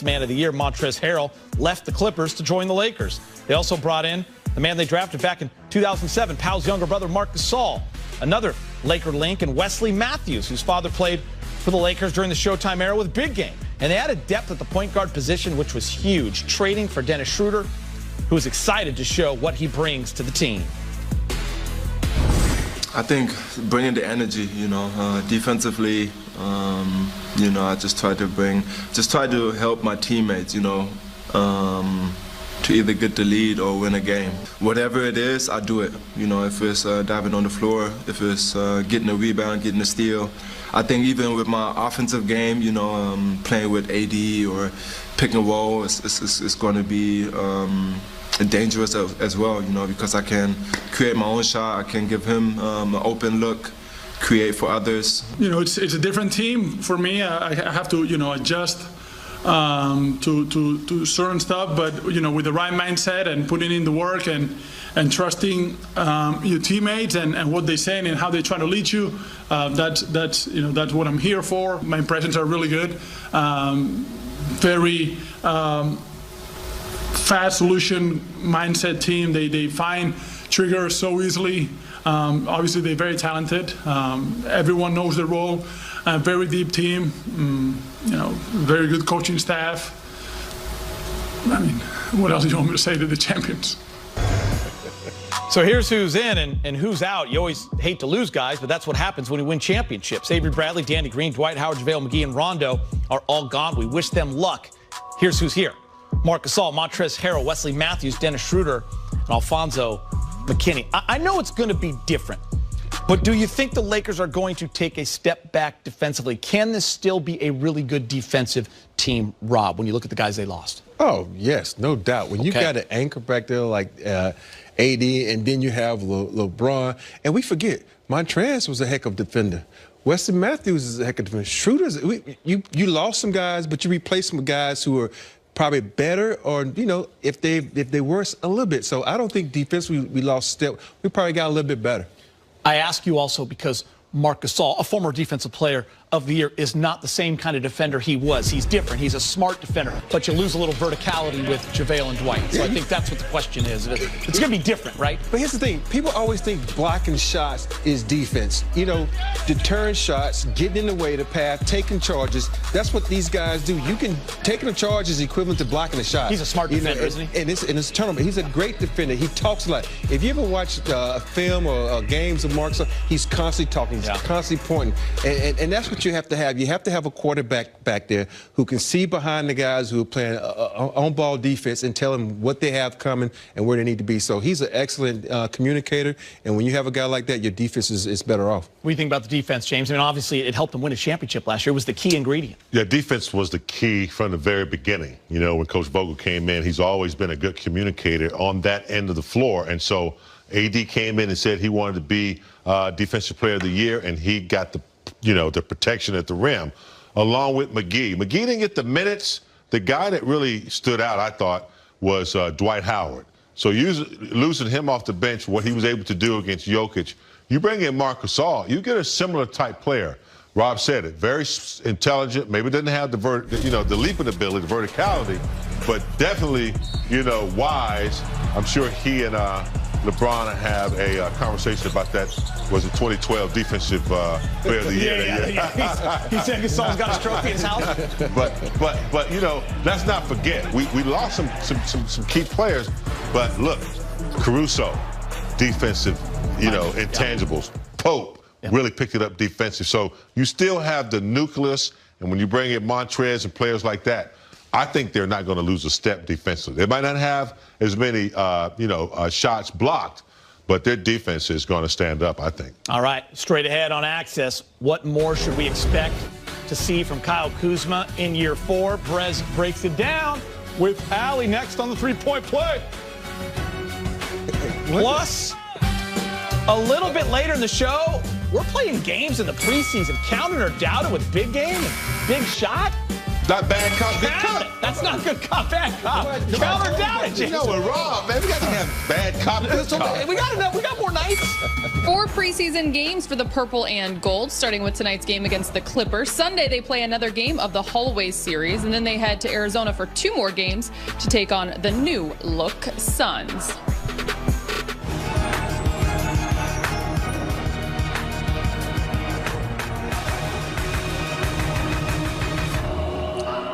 Man of the Year, Montrezl Harrell, left the Clippers to join the Lakers. They also brought in the man they drafted back in 2007, Powell's younger brother, Marc Gasol, another Laker link, and Wesley Matthews, whose father played for the Lakers during the Showtime era with Big Game. And they added depth at the point guard position, which was huge, trading for Dennis Schroeder, who is excited to show what he brings to the team. I think bringing the energy, defensively, I just try to help my teammates, to either get the lead or win a game. Whatever it is, I do it. If it's diving on the floor, if it's getting a rebound, getting a steal. I think even with my offensive game, playing with AD or pick and roll, it's going to be dangerous as well, because I can create my own shot. I can give him an open look, create for others. It's a different team for me. I have to, adjust to certain stuff, but with the right mindset and putting in the work and trusting your teammates and what they say and how they try to lead you. That's what I'm here for. My impressions are really good. Very fast solution mindset team. They find triggers so easily. Obviously, they're very talented. Everyone knows their role. Very deep team. Very good coaching staff. I mean, what else do you want me to say to the champions? So here's who's in and who's out. You always hate to lose guys, but that's what happens when you win championships. Avery Bradley, Danny Green, Dwight Howard, JaVale McGee, and Rondo are all gone. We wish them luck. Here's who's here. Marc Gasol, Montrezl Harrell, Wesley Matthews, Dennis Schroeder, and Alfonso McKinney. I know it's going to be different, but do you think the Lakers are going to take a step back defensively? Can this still be a really good defensive team, Rob, when you look at the guys they lost? Oh, yes, no doubt. When you got an anchor back there like AD, and then you have LeBron, and we forget, Montrezl was a heck of a defender. Wesley Matthews is a heck of a defender. Schroeder's, you lost some guys, but you replaced them with guys who are probably better, or if they worse a little bit. So I don't think defensively we lost step. We probably got a little bit better. I ask you also because Marc Gasol, a former defensive player of the year, is not the same kind of defender he was. He's different. He's a smart defender, but you lose a little verticality with JaVale and Dwight. So I think that's what the question is. It's going to be different, right? But here's the thing. People always think blocking shots is defense. Deterring shots, getting in the way of the path, taking charges. That's what these guys do. Taking a charge is equivalent to blocking a shot. He's a smart defender, isn't he? And it's a tournament. He's a great defender. He talks a lot. If you ever watch a film or games of Marc, he's constantly talking. He's constantly pointing. And that's what you have to have. You have to have a quarterback back there who can see behind the guys who are playing on-ball defense and tell them what they have coming and where they need to be. So he's an excellent communicator, and when you have a guy like that, your defense is better off. What do you think about the defense, James? I mean, obviously, it helped them win a championship last year. It was the key ingredient. Yeah, defense was the key from the very beginning. When Coach Vogel came in, he's always been a good communicator on that end of the floor. And so AD came in and said he wanted to be Defensive Player of the Year, and he got the protection at the rim, along with McGee. McGee didn't get the minutes. The guy that really stood out, I thought, was Dwight Howard. So losing him off the bench, what he was able to do against Jokic, you bring in Marc Gasol, you get a similar type player. Rob said it, very intelligent, maybe doesn't have the leaping ability, the verticality, but definitely, wise. I'm sure he and LeBron have a conversation about that. Was it 2012 Defensive Player of the Year? Yeah. He said Gasol's got his trophy in his house. But let's not forget, we lost some key players. But look, Caruso, defensive, intangibles. Pope really picked it up defensive. So you still have the nucleus, and when you bring in Montrezl and players like that, I think they're not going to lose a step defensively. They might not have as many, shots blocked, but their defense is going to stand up, I think. All right, straight ahead on Access, what more should we expect to see from Kyle Kuzma in year 4? Perez breaks it down with Allie next on the three-point play. Plus, a little bit later in the show, we're playing games in the preseason. Counted or doubted with Big Game and Big Shot. Not bad cop, good Count cop. it. That's not good cop, bad cop. Counter down it, You know Jason. we're wrong, man. We got to have bad cop, good cop. We got more nights. 4 preseason games for the Purple and Gold, starting with tonight's game against the Clippers. Sunday, they play another game of the Hallway series, and then they head to Arizona for 2 more games to take on the new-look Suns.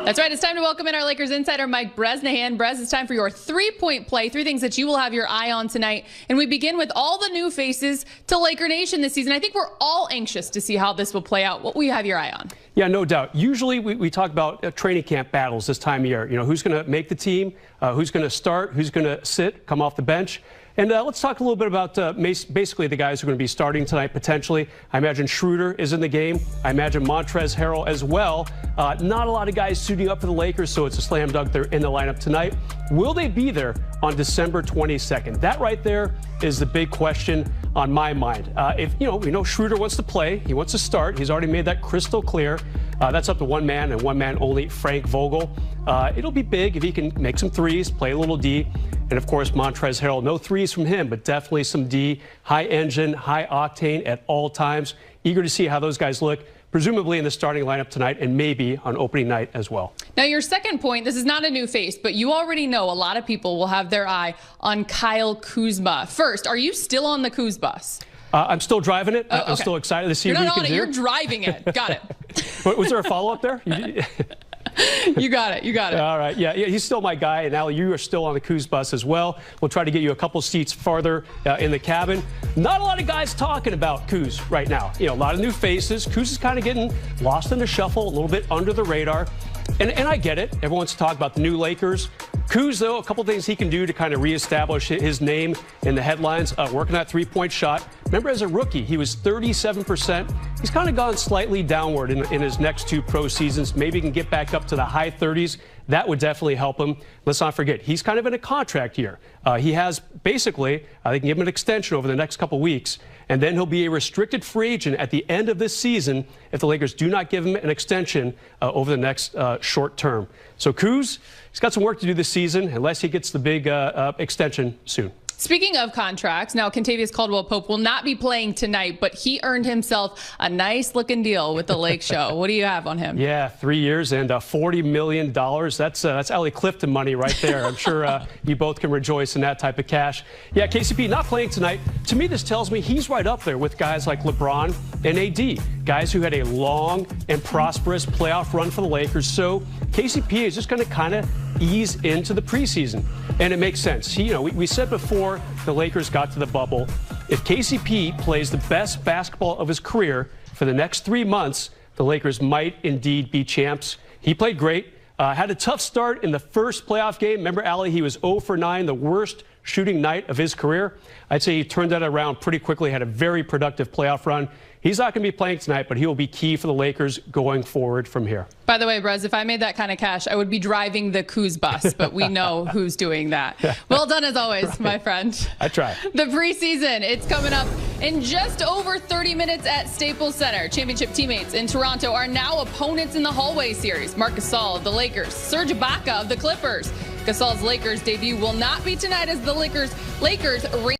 That's right. It's time to welcome in our Lakers insider, Mike Bresnahan. Brez, it's time for your 3-point play. 3 things that you will have your eye on tonight. And we begin with all the new faces to Laker Nation this season. I think we're all anxious to see how this will play out. What will you have your eye on? Yeah, no doubt. Usually we talk about training camp battles this time of year. You know, who's going to make the team, who's going to start, who's going to sit, come off the bench. And let's talk a little bit about basically the guys who are going to be starting tonight potentially. I imagine Schroeder is in the game. I imagine Montrezl Harrell as well. Not a lot of guys suiting up for the Lakers, so it's a slam dunk they're in the lineup tonight. Will they be there on December 22nd? That right there is the big question on my mind. If we know Schroeder wants to play, he wants to start. He's already made that crystal clear. That's up to one man and one man only, Frank Vogel. It'll be big if he can make some threes, play a little D. And, of course, Montrezl Harrell, no threes from him, but definitely some D, high engine, high octane at all times. Eager to see how those guys look, presumably in the starting lineup tonight and maybe on opening night as well. Now, your second point, this is not a new face, but you already know a lot of people will have their eye on Kyle Kuzma. First, are you still on the Kuz bus? I'm still driving it. Okay. I'm still excited to see You're what not he on can it. do. You're driving it. Got it. Was there a follow-up there? You got it. You got it. All right. Yeah, he's still my guy. And Allie, you are still on the Kuz bus as well. We'll try to get you a couple seats farther in the cabin. Not a lot of guys talking about Kuz right now. You know, a lot of new faces. Kuz is kind of getting lost in the shuffle, a little bit under the radar. And I get it. Everyone wants to talk about the new Lakers. Kuz, though, a couple things he can do to kind of reestablish his name in the headlines. Working that 3-point shot. Remember, as a rookie, he was 37%. He's kind of gone slightly downward in his next 2 pro seasons. Maybe he can get back up to the high 30s. That would definitely help him. Let's not forget, he's kind of in a contract year. He has basically, they can give him an extension over the next couple weeks, and then he'll be a restricted free agent at the end of this season if the Lakers do not give him an extension over the next short term. So Kuz, he's got some work to do this season unless he gets the big extension soon. Speaking of contracts, now Kentavious Caldwell-Pope will not be playing tonight, but he earned himself a nice-looking deal with the Lake Show. What do you have on him? Yeah, 3 years and $40 million. That's Allie Clifton money right there. I'm sure you both can rejoice in that type of cash. Yeah, KCP not playing tonight. To me, this tells me he's right up there with guys like LeBron and AD, guys who had a long and prosperous playoff run for the Lakers. So KCP is just going to kind of ease into the preseason. And it makes sense. We said before the Lakers got to the bubble, if KCP plays the best basketball of his career for the next 3 months, the Lakers might indeed be champs. He played great. Had a tough start in the first playoff game. Remember, Allie, he was 0 for 9, the worst shooting night of his career. I'd say he turned that around pretty quickly, had a very productive playoff run. He's not going to be playing tonight, but he will be key for the Lakers going forward from here. By the way, Brez, if I made that kind of cash, I would be driving the Kuz bus, but we know who's doing that. Well done as always, right, my friend. I try. The preseason, it's coming up in just over 30 minutes at Staples Center. Championship teammates in Toronto are now opponents in the Hallway series. Marc Gasol of the Lakers, Serge Ibaka of the Clippers. Gasol's Lakers debut will not be tonight as the Lakers